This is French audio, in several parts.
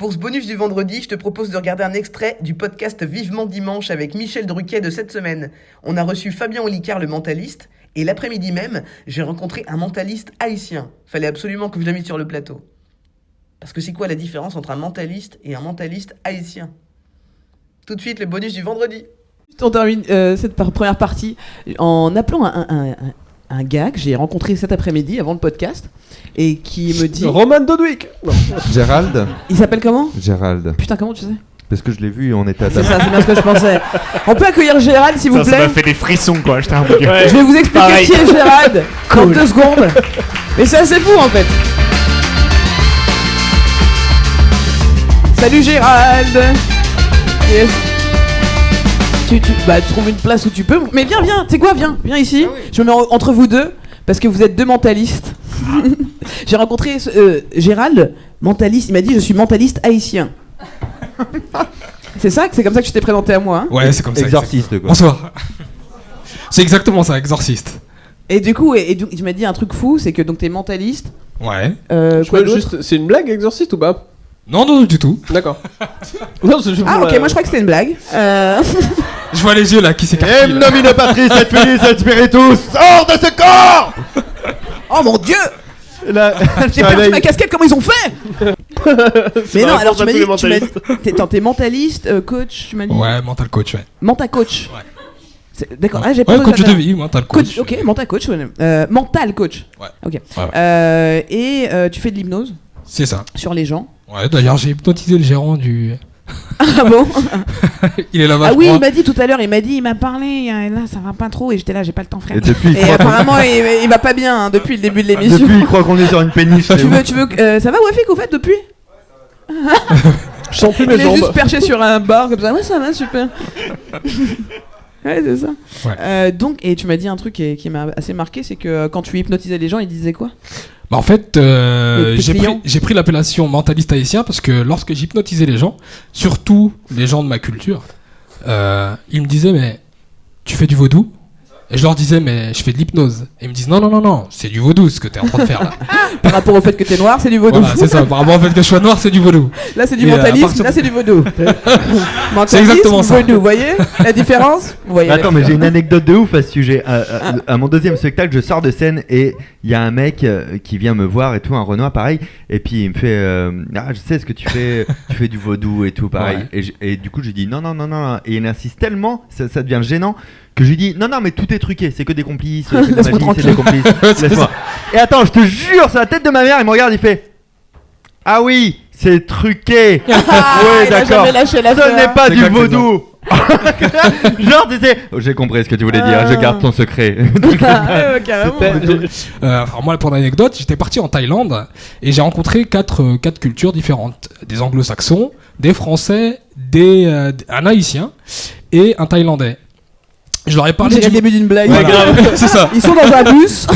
Pour ce bonus du vendredi, je te propose de regarder un extrait du podcast Vivement Dimanche avec Michel Druquet de cette semaine. On a reçu Fabien Olicard, le mentaliste, et l'après-midi même, j'ai rencontré un mentaliste haïtien. Fallait absolument que je l'invite sur le plateau. Parce que c'est quoi la différence entre un mentaliste et un mentaliste haïtien ? Tout de suite, le bonus du vendredi. On termine cette première partie en appelant un gars que j'ai rencontré cet après-midi avant le podcast et qui me dit... Roman Dodwick. Gérald. Il s'appelle comment ? Gérald. Putain, comment tu sais ? Parce que je l'ai vu et on était à C'est table. ça, c'est bien ce que je pensais. On peut accueillir Gérald, s'il vous Ça plaît ? m'a fait des frissons, quoi. J'étais un peu... Je vais vous expliquer Pareil. qui est Gérald dans 2 secondes. Mais c'est assez fou en fait. Salut Gérald. Yes. Tu trouves une place où tu peux. Mais viens, tu sais quoi, viens ici. Je me mets entre vous deux parce que vous êtes 2 mentalistes. J'ai rencontré Gérald, mentaliste. Il m'a dit je suis mentaliste haïtien. C'est comme ça que tu t'es présenté à moi. Hein. Ouais, c'est comme ça. Exorciste, quoi. Bonsoir. C'est exactement ça, exorciste. Et du coup, donc, tu m'as dit un truc fou, c'est que donc t'es mentaliste. Ouais. Quoi d'autre ? Juste, c'est une blague, exorciste ou pas ? Non, du tout. D'accord. Non, c'est juste Ah pour ok, moi je crois que c'était une blague. Je vois les yeux là qui s'écarquillent. là. nomine Patris et Filii et Spiritus, sors de ce corps. Oh mon dieu. Là, J'ai perdu ma casquette, comment ils ont fait? Mais non, alors tu m'as dit, t'es mentaliste, coach, tu m'as dit. Ouais, mental coach, ouais. Mental coach. Ouais. D'accord, j'ai pas Ouais, posé coach la- de vie, mental coach. Ok, mental coach. Mental coach. Ouais. Ok. Ouais. Et tu fais de l'hypnose C'est ça. sur les gens. Ouais, d'ailleurs, j'ai hypnotisé le gérant du. Ah bon? Il est là-bas. Ah je oui, crois. il m'a dit tout à l'heure, il m'a parlé, là ça va pas trop, et j'étais là, j'ai pas le temps frère. Et depuis, il Et croit apparemment il va pas bien hein, depuis le début de l'émission. depuis, il croit qu'on est sur une péniche. Tu veux ça va Wafik au fait depuis? Je sens plus Il mes est jambes. juste perché sur un bar comme ça. Ouais, ça va, super. Ouais, c'est ça. Ouais. Donc, et tu m'as dit un truc qui m'a assez marqué, c'est que quand tu hypnotisais les gens, ils disaient quoi? Bah, en fait, tes clients. j'ai pris l'appellation mentaliste haïtien parce que lorsque j'hypnotisais les gens, surtout les gens de ma culture, ils me disaient mais tu fais du vaudou? Et je leur disais mais je fais de l'hypnose. Et ils me disent non, c'est du vaudou ce que t'es en train de faire là. Par rapport au fait que t'es noir, c'est du vaudou. Voilà, c'est ça. Par rapport au fait que je sois noir, c'est du vaudou. Là, c'est du Et, à mentalisme, partir- là, c'est du vaudou. C'est exactement ça. Vaudou, vous voyez la différence? Vous voyez. Attends, mais j'ai une anecdote de ouf à ce sujet. À mon 2e spectacle, je sors de scène et il y a un mec qui vient me voir et tout, un Renoir pareil. Et puis il me fait je sais ce que tu fais, tu fais du vaudou et tout pareil. Ouais. Et du coup, je lui dis non. Et il insiste tellement, ça devient gênant. Que je lui dis non mais tout est truqué, c'est que des complices, c'est de la Laisse-moi magie, c'est des complices. Laisse-moi. Et attends, je te jure, c'est la tête de ma mère, il me regarde, il fait ah oui, c'est truqué. Ah, ouais, il a d'accord. jamais lâché Ce l'affaire. n'est pas C'est du quoi que c'est vaudou. Genre tu sais, j'ai compris ce que tu voulais dire, je garde ton secret. Ouais, carrément. Alors moi, pour l'anecdote, j'étais parti en Thaïlande et j'ai rencontré quatre cultures différentes. Des anglo-saxons, des français, un haïtien et un thaïlandais. Je leur ai parlé C'est le début d'une blague. Voilà. C'est ça. Ils sont dans un bus.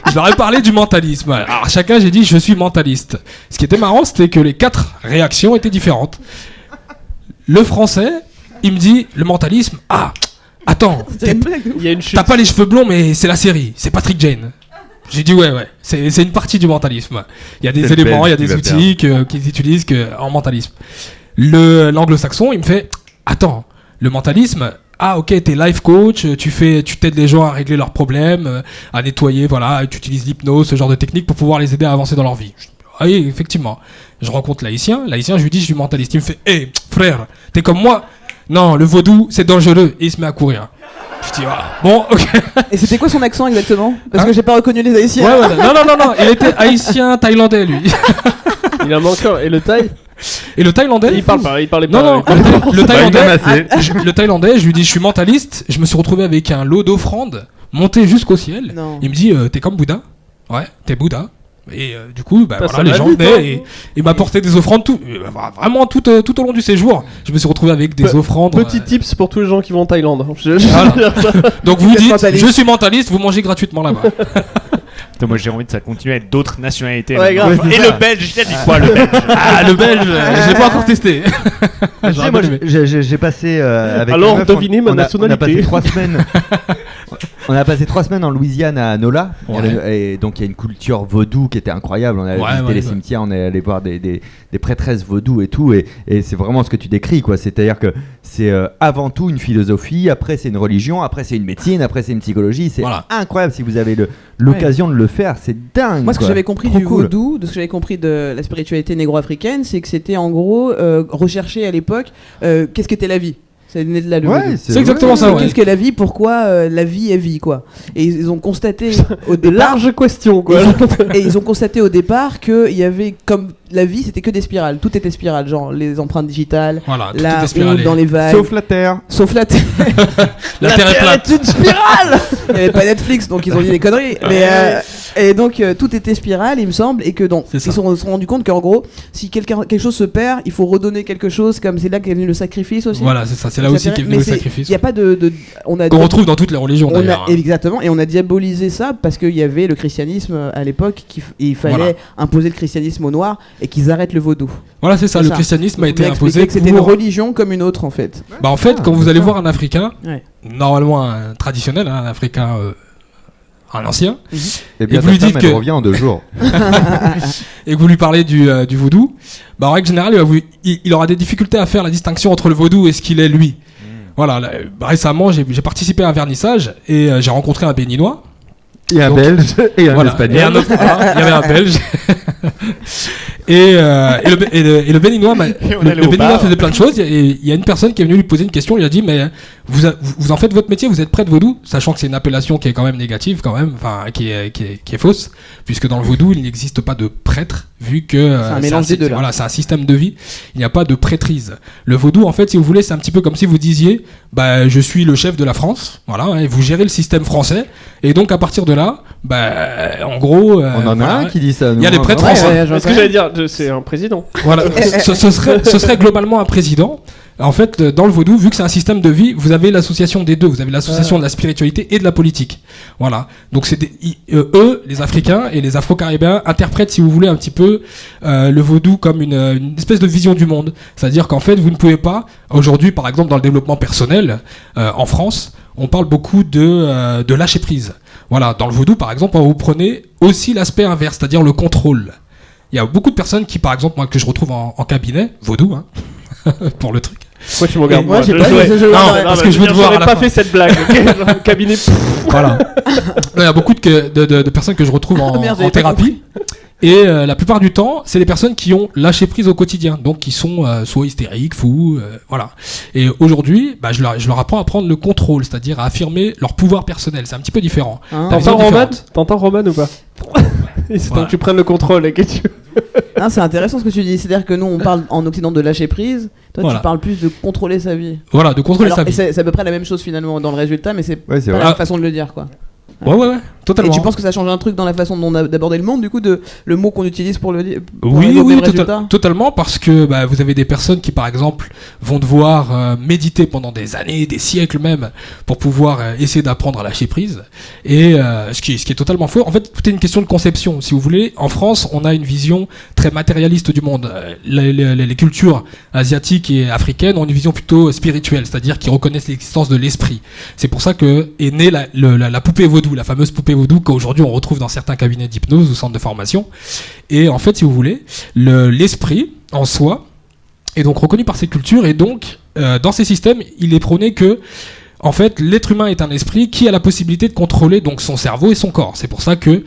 Je leur ai parlé du mentalisme. Alors chacun, j'ai dit je suis mentaliste. Ce qui était marrant, c'était que les 4 réactions étaient différentes. Le français, il me dit le mentalisme. Ah, attends, C'est une blague. Il y a une chute. t'as pas les cheveux blonds, mais c'est la série, c'est Patrick Jane. J'ai dit ouais, c'est une partie du mentalisme. Il y a des C'est le éléments, il y a Belge des qui va outils qu'ils utilisent en mentalisme. L'anglo-saxon, il me fait attends, le mentalisme. Ah ok, t'es life coach, tu t'aides les gens à régler leurs problèmes, à nettoyer, voilà, et tu utilises l'hypnose, ce genre de technique pour pouvoir les aider à avancer dans leur vie. Je dis, ah oui, effectivement. Je rencontre l'haïtien, je lui dis je suis mentaliste. Il me fait, hé frère, t'es comme moi? Non, le vaudou c'est dangereux, et il se met à courir. Je dis, ah, bon, ok. Et c'était quoi son accent exactement? Parce Hein que j'ai pas reconnu les haïtiens. Ouais, non, il était haïtien, thaïlandais lui. Il en manque un. Et le taille Et le thaïlandais, Il parle pas, il parlait non, pas. le thaïlandais, Assez. le thaïlandais, je lui dis je suis mentaliste, je me suis retrouvé avec un lot d'offrandes monté jusqu'au ciel. Non. Il me dit t'es comme Bouddha? Ouais, t'es Bouddha. Et du coup, Ça voilà, les va gens vite, venaient hein. et m'apportaient des offrandes vraiment tout au long du séjour. Je me suis retrouvé avec des offrandes. Petit tips pour tous les gens qui vont en Thaïlande. Voilà. Donc vous Vous êtes dites mentaliste. je suis mentaliste, vous mangez gratuitement là-bas. Putain, moi j'ai envie que ça continue à être d'autres nationalités. Ouais, grave. Et le belge, il a dit quoi le belge? Ah le belge, je l'ai pas encore testé. Tu sais, moi j'ai passé avec Alors, une meuf, devinez ma on a passé nationalité. 3 semaines. On a passé 3 semaines en Louisiane à Nola, Ouais. et donc il y a une culture vaudou qui était incroyable. On a visité les cimetières, on est allé voir des prêtresses vaudou et tout, et c'est vraiment ce que tu décris, quoi. C'est-à-dire que c'est avant tout une philosophie, après c'est une religion, après c'est une médecine, après c'est une psychologie. C'est incroyable si vous avez l'occasion de le faire, c'est dingue. Moi, ce que quoi. j'avais compris Trop du cool. vaudou, de ce que j'avais compris de la spiritualité négro-africaine, c'est que c'était en gros rechercher à l'époque qu'est-ce qu'était la vie. Ça venait de là, le vaudou. C'est exactement ça, ouais. Qu'est-ce qu'est la vie, pourquoi la vie est vie, quoi. Et ils ont constaté au départ... Large question, quoi. Et ils ont constaté au départ qu'il y avait, comme la vie, c'était que des spirales. Tout était spirale, genre les empreintes digitales, Voilà, tout la était spiralé. onde dans les vagues. Sauf la Terre. Sauf la Terre. La Terre est plate. une spirale. Il n'y avait pas Netflix, donc ils ont dit des conneries. Mais, et donc tout était spirale, il me semble, et que donc ils se sont rendus compte qu'en gros, si quelque chose se perd, il faut redonner quelque chose. Comme c'est là qu'est venu le sacrifice aussi. Voilà, c'est ça. C'est là aussi qu'est venu le sacrifice. Il n'y a pas qu'on retrouve dans toutes les religions d'ailleurs. Exactement, et on a diabolisé ça parce qu'il y avait le christianisme à l'époque, il fallait imposer le christianisme aux Noirs et qu'ils arrêtent le vaudou. Voilà, c'est ça. Le christianisme a été imposé. Que c'était une religion comme une autre en fait. Bah en fait, quand vous allez voir un Africain, normalement un traditionnel, un Africain, un ancien, et bien vous lui dites elle revient en 2 jours. et que vous lui parlez du vaudou, bah en règle générale, il aura des difficultés à faire la distinction entre le vaudou et ce qu'il est lui. Voilà, là, récemment, j'ai participé à un vernissage et j'ai rencontré un Béninois. Et un Belge et un Espagnol. Et un autre, il y avait un Belge. Et le Béninois, le Béninois faisait plein de choses. Et il y a une personne qui est venue lui poser une question. Il a dit, mais vous en faites votre métier, vous êtes prêtre vaudou, sachant que c'est une appellation qui est quand même négative, quand même, enfin qui est fausse, puisque dans le vaudou il n'existe pas de prêtre, vu que c'est un mélange des deux. Voilà, c'est un système de vie. Il n'y a pas de prêtrise. Le vaudou, en fait, si vous voulez, c'est un petit peu comme si vous disiez, bah je suis le chef de la France, voilà, et vous gérez le système français. Et donc à partir de là, bah en gros, on en a un qui dit ça. Il y a les prêtres français. Ce que j'allais dire, c'est un président. Voilà, ce serait globalement un président. En fait, dans le vaudou, vu que c'est un système de vie, vous avez l'association des deux. Vous avez l'association de la spiritualité et de la politique. Voilà. Donc eux, les Africains et les Afro-Caribéens, interprètent, si vous voulez, un petit peu le vaudou comme une espèce de vision du monde. C'est-à-dire qu'en fait, vous ne pouvez pas, aujourd'hui, par exemple, dans le développement personnel, en France, on parle beaucoup de lâcher prise. Voilà. Dans le vaudou, par exemple, vous prenez aussi l'aspect inverse, c'est-à-dire le contrôle. Il y a beaucoup de personnes qui, par exemple, moi, que je retrouve en cabinet, vaudou, hein, pour le truc. Pourquoi tu me regardes? Moi, j'ai pas parce que je veux te voir. J'aurais pas fait cette blague. Ok, cabinet. Voilà. Il y a beaucoup de personnes que je retrouve en thérapie. Et la plupart du temps, c'est les personnes qui ont lâché prise au quotidien, donc qui sont soit hystériques, fous, voilà. Et aujourd'hui, bah, je leur apprends à prendre le contrôle, c'est-à-dire à affirmer leur pouvoir personnel. C'est un petit peu différent. T'entends Roman ou pas? Il c'est temps que tu prennes le contrôle et que tu... Non, c'est intéressant ce que tu dis. C'est-à-dire que nous, on parle en Occident de lâcher prise. Toi, tu parles plus de contrôler sa vie. Voilà, de contrôler sa vie. C'est à peu près la même chose finalement dans le résultat, mais c'est pas la même façon de le dire, quoi. Ouais, totalement. Et tu penses que ça change un truc dans la façon dont on a d'aborder le monde, du coup, le mot qu'on utilise pour le dire? Oui, totalement, parce que bah, vous avez des personnes qui, par exemple, vont devoir méditer pendant des années, des siècles même, pour pouvoir essayer d'apprendre à lâcher prise. Et ce qui est totalement faux. En fait, tout est une question de conception. Si vous voulez, en France, on a une vision très matérialiste du monde. Les cultures asiatiques et africaines ont une vision plutôt spirituelle, c'est-à-dire qui reconnaissent l'existence de l'esprit. C'est pour ça que est née la poupée vaudou, la fameuse poupée vaudou qu'aujourd'hui on retrouve dans certains cabinets d'hypnose ou centres de formation. Et en fait, si vous voulez, l'esprit en soi est donc reconnu par ces cultures, et donc dans ces systèmes, il est prôné que en fait, l'être humain est un esprit qui a la possibilité de contrôler donc son cerveau et son corps. C'est pour ça que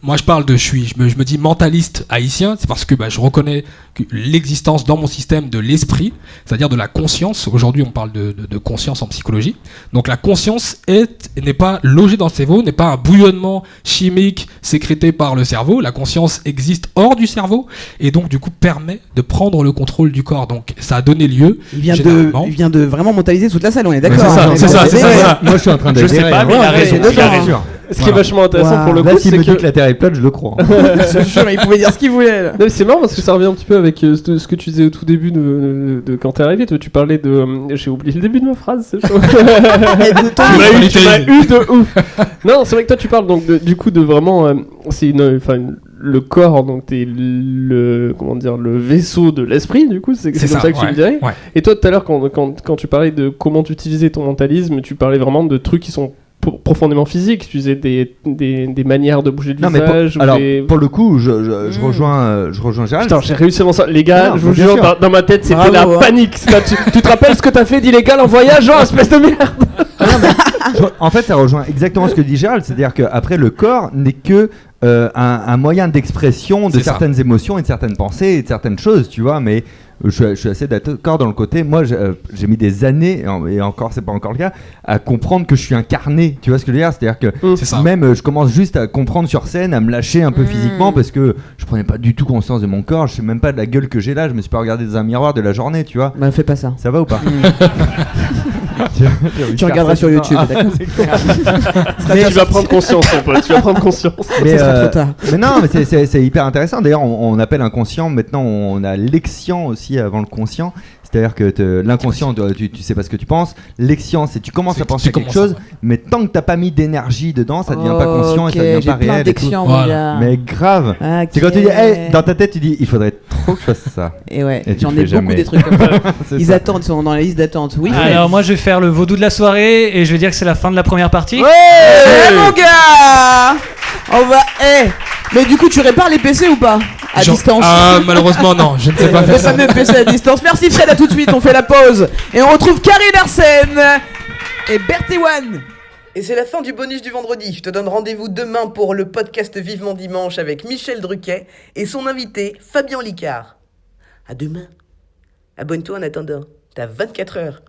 moi je parle je me dis mentaliste haïtien, c'est parce que bah, je reconnais l'existence dans mon système de l'esprit, c'est-à-dire de la conscience. Aujourd'hui, on parle de conscience en psychologie. Donc la conscience n'est pas logée dans le cerveau, n'est pas un bouillonnement chimique sécrété par le cerveau. La conscience existe hors du cerveau et donc du coup permet de prendre le contrôle du corps. Donc ça a donné lieu. Il vient de vraiment mentaliser toute la salle, on est d'accord. C'est ça. Moi, je suis en train de. Je sais pas, mais il a raison. Ce qui est vachement intéressant pour le là, coup, s'il c'est me dit que la Terre est plate, je le crois. C'est sûr, il pouvait dire ce qu'il voulait. Là. Non, mais c'est marrant parce que ça revient un petit peu avec ce que tu disais au tout début de quand t'es arrivé. Toi, tu parlais de. J'ai oublié le début de ma phrase, c'est chaud. Tu m'as eu de ouf. Non, c'est vrai que toi, tu parles donc du coup de vraiment. C'est le corps, donc t'es le vaisseau de l'esprit, du coup, c'est comme ça que tu le dirais. Et toi, tout à l'heure, quand tu parlais de comment tu utilisais ton mentalisme, tu parlais vraiment de trucs qui sont profondément physique. Tu faisais des manières de bouger le Non, mais visage. pour le coup, je rejoins Gérald. Putain, j'ai réussi à m'en sortir. Les gars, Non, je vous bien jure, sûr. dans ma tête, c'était Bravo, la hein. panique. Tu te rappelles ce que t'as fait d'illégal en voyageant, espèce de merde? En fait, ça rejoint exactement ce que dit Gérald, c'est-à-dire qu'après, le corps n'est que un moyen d'expression de C'est ça. certaines émotions et de certaines pensées et de certaines choses, tu vois, mais je suis assez d'accord dans le côté, moi j'ai mis des années, et encore c'est pas encore le cas, à comprendre que je suis incarné, tu vois ce que je veux dire, c'est-à-dire que C'est ça. même je commence juste à comprendre sur scène, à me lâcher un peu physiquement, parce que je prenais pas du tout conscience de mon corps, je sais même pas de la gueule que j'ai là, je me suis pas regardé dans un miroir de la journée, tu vois. Bah, fais pas ça. Ça va ou pas? Tu regarderas sur YouTube, d'accord. Mais tu vas prendre conscience, mon pote. Tu vas prendre conscience. Mais, Ça sera trop tard. mais non, mais c'est hyper intéressant. D'ailleurs, on appelle inconscient. Maintenant, on a l'excient aussi avant le conscient. C'est-à-dire que l'inconscient, tu sais pas ce que tu penses. L'excient, c'est tu commences C'est à que penser tu à quelque commences, chose, ouais. mais tant que t'as pas mis d'énergie dedans, ça devient pas conscient et ça devient j'ai pas plein réel. Et tout. d'extions, Voilà. mon gars. Mais grave. Ok. C'est quand tu dis, hey, dans ta tête, tu dis, il faudrait trop que je fasse ça. Et ouais, Et tu j'en le ai fais beaucoup jamais. des trucs comme ça. C'est Ils ça. attendent, ils sont dans la liste d'attente. Oui, Fred. Alors moi je vais faire le vaudou de la soirée et je vais dire que c'est la fin de la première partie. Eh, mon gars, on va. Mais du coup, tu répares les PC ou pas à Genre- distance? Ah, malheureusement, non, je ne sais pas faire Les ça. fameux PC à distance. Merci Fred, à tout de suite. On fait la pause et on retrouve Karine Arsène et Berthéwan. Et c'est la fin du bonus du vendredi. Je te donne rendez-vous demain pour le podcast Vivement Dimanche avec Michel Druquet et son invité Fabien Licard. À demain. Abonne-toi en attendant. T'as 24 heures.